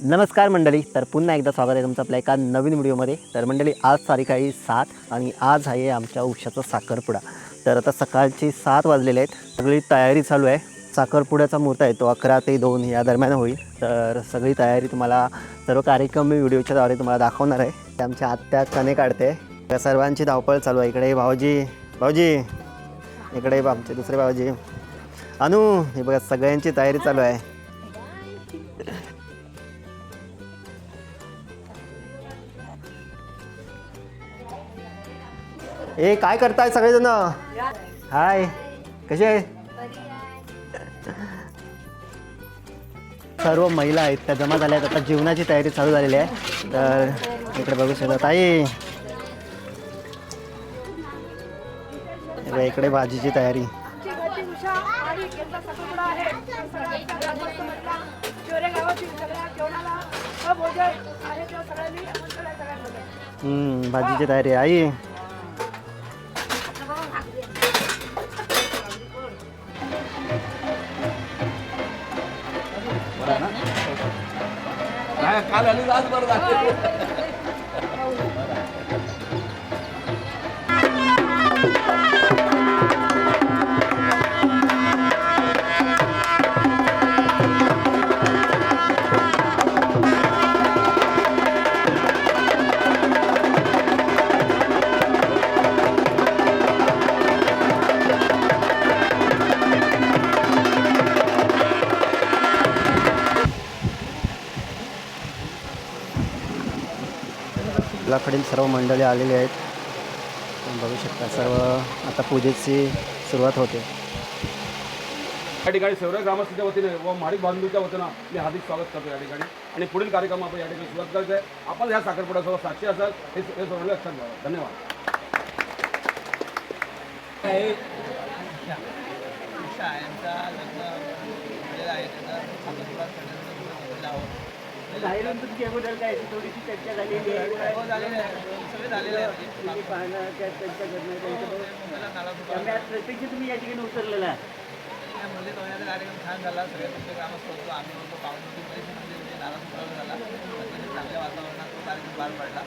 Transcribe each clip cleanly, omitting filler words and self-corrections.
नमस्कार मंडळी, तर पुन्हा एकदा स्वागत आहे तुमचं आपल्या एका नवीन व्हिडिओमध्ये. तर मंडळी, आज तारीख आहे 7 आणि आज आहे आमच्या उषाचा साखरपुडा. तर आता सकाळची 7 वाजलेले आहेत. सगळी तयारी चालू आहे. साखरपुड्याचा मुहूर्त आहे तो 11 ते 2 या दरम्यान होईल. तर सगळी तयारी तुम्हाला, सर्व कार्यक्रम मी व्हिडिओच्या द्वारे तुम्हाला दाखवणार आहे. आमच्या आत्या कणे काढते. त्या सर्वांची धावपळ चालू आहे. इकडे भाऊजी, इकडे आमचे दुसरे भाऊजी अनु. हे बघा, सगळ्यांची तयारी चालू आहे. ए, काय करताय सगळेजण? हाय, कसे आहे? सर्व महिला आहेत त्या जमा झाल्या आहेत. आता जेवणाची तयारी चालू झालेली आहे. तर इकडे बघू शकता ताई, इकडे भाजीची तयारी. भाजीची तयारी आई. काल आली आज बरं झालं. आपल्याकडील सर्व मंडळी आलेली आहेत. बघू शकता सर्व आता पूजेची सुरुवात होते. या ठिकाणी सर्व ग्रामस्थांच्या वतीने व माडिक बांधूच्या वतीनं मी हार्दिक स्वागत करतो या ठिकाणी. आणि पुढील कार्यक्रम आपण या ठिकाणी सुरुवात करायचं आहे. आपण ह्या साखरपुड्यासोबत साक्षी असाल हे सर्व लक्षात घ्यावं. धन्यवाद. थोडीशी चर्चा झालेली आहे. प्रत्येकी तुम्ही या ठिकाणी उतरलेला आहे. कार्यक्रम छान झाला. सगळे तुमचे ग्रामस्थ होतो, आम्ही होतो, पाहुणे परिषदेमध्ये नाराज झाला. अतिशय चांगल्या वातावरणात तो कार्यक्रम पार पडला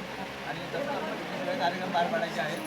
आणि तसं सगळे कार्यक्रम पार पाडायचे आहेत.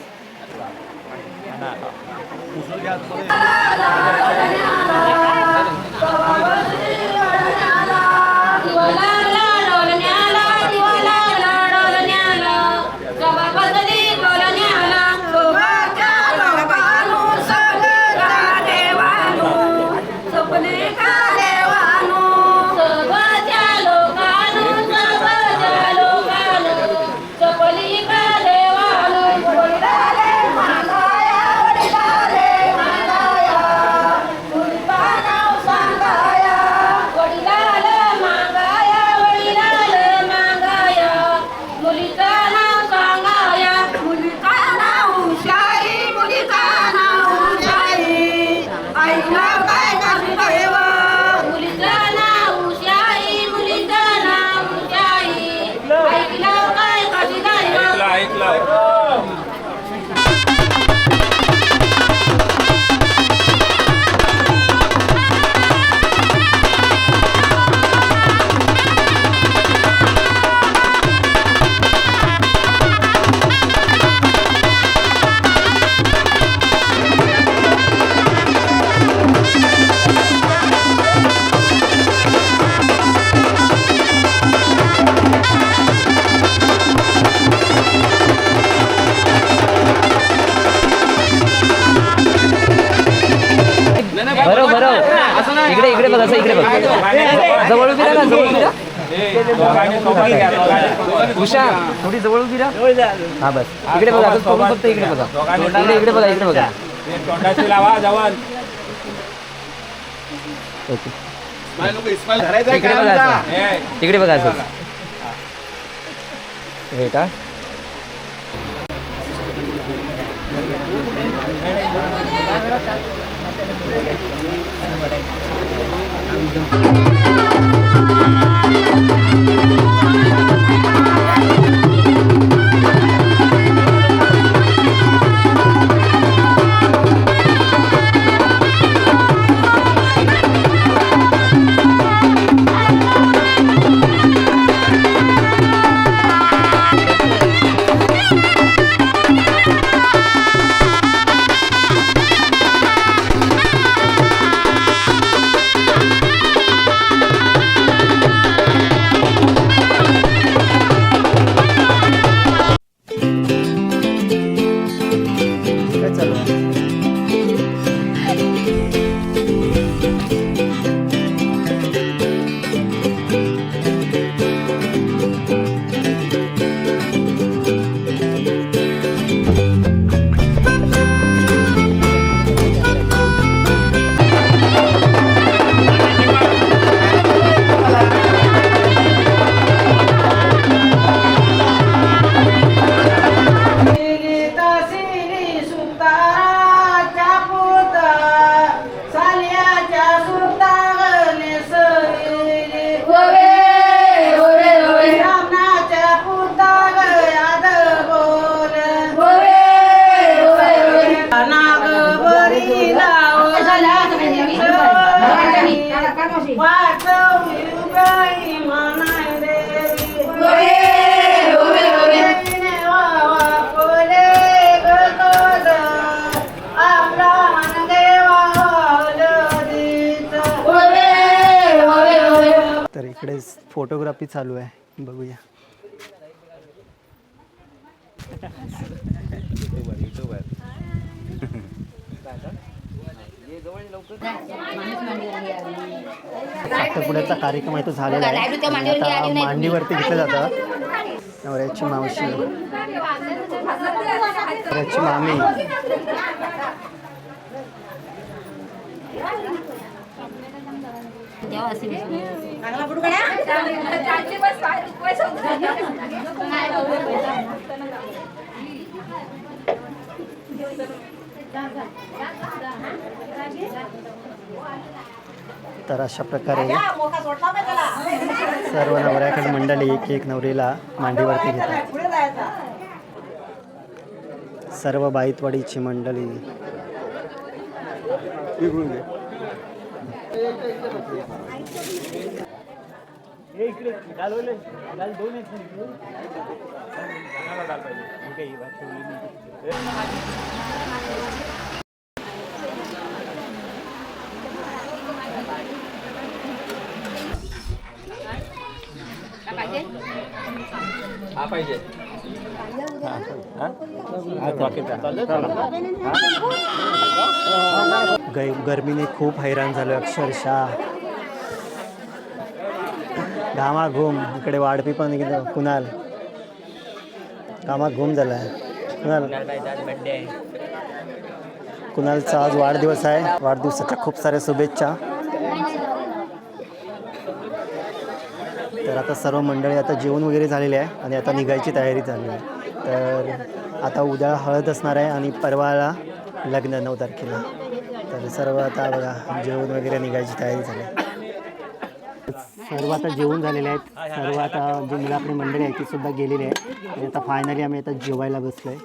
इकडे बघा, इकडे बघा. जवळ उभी राहा, जवळ उभी राहा. उषा थोडी जवळ उभी राहा. हा बस, इकडे बघा. फक्त इकडे बघा, इकडे बघा, इकडे बघा. इकडे बघा, इकडे बघा. हे का तर इकडे फोटोग्राफी चालू आहे, बघूया. साखरपुड्याचा कार्यक्रम आहे तो झालेला आहे. आणि आता मांडीवरती घेतलं जातं. नवऱ्याची मावशी, नवऱ्याची मामी, तर अशा प्रकारे सर्व नवऱ्याकडे मंडळी एक एक नवरीला मांडीवरती घेतात. सर्व बाईतवाडीची मंडळी. हा पाहिजे. गरमीने खूप हैराण झालो अक्षरशः. घामाघूम. इकडे वाढपी पण कुणाल घामाघूम झाला आहे. कुणालचा आज वाढदिवस आहे. वाढदिवसाच्या खूप साऱ्या शुभेच्छा. तर आता सर्व मंडळी आता जेवण वगैरे झालेले आहे आणि आता निघायची तयारी झाली आहे. तर आता उद्या हळद असणार आहे आणि परवाला लग्न 9 तारखेला. तर सर्व आता बघा जेवण वगैरे निघायची तयारी झाली आहे. सर्व आता जेवण झालेले आहेत. सर्व आता जे मुलं आपली मंडळी आहे ती सुद्धा गेलेली आहे. आणि आता फायनली आम्ही आता जेवायला बसलो आहे.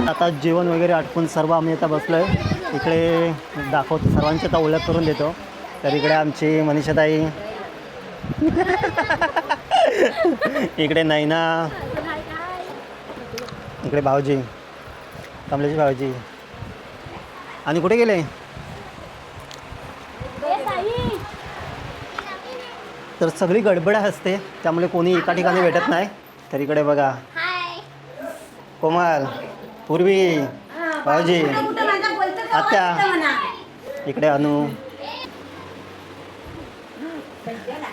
आता जेवण वगैरे आटपून सर्व आम्ही आता बसलो आहे. इकडे दाखवतो, सर्वांची आता ओळख करून देतो. तर इकडे आमची मनीषाताई, इकडे नैना, इकडे भाऊजी, कमलेश भाऊजी. आणि कुठे गेले? तर सगळी गडबड असते त्यामुळे कोणी एका ठिकाणी भेटत नाही. तर इकडे बघा कोमल, पूर्वी, भाऊजी, आत्या, इकडे अनु.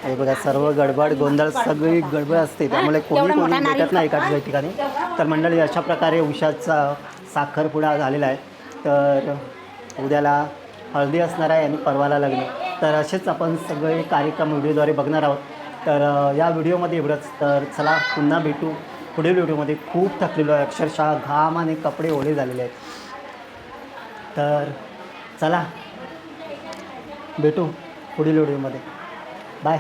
हे बघा सर्व गडबड गोंधळ सगळी गडबड असते त्यामुळे कोणी भेटत नाही एका ठिकाणी. तर मंडळी अशा प्रकारे उषाचा साखरपुडा झालेला आहे. तर उद्याला हळदी असणार आहे आणि परवाला लग्न. तर असेच आपण सगळे कार्यक्रम व्हिडिओद्वारे बघणार आहोत. तर या व्हिडिओमध्ये एवढंच. तर चला पुन्हा भेटू पुढील व्हिडिओमध्ये. खूप थकलेलो आहे अक्षरशः, घाम आणि कपडे ओले झालेले आहेत. तर चला भेटू पुढील व्हिडिओमध्ये. बाय.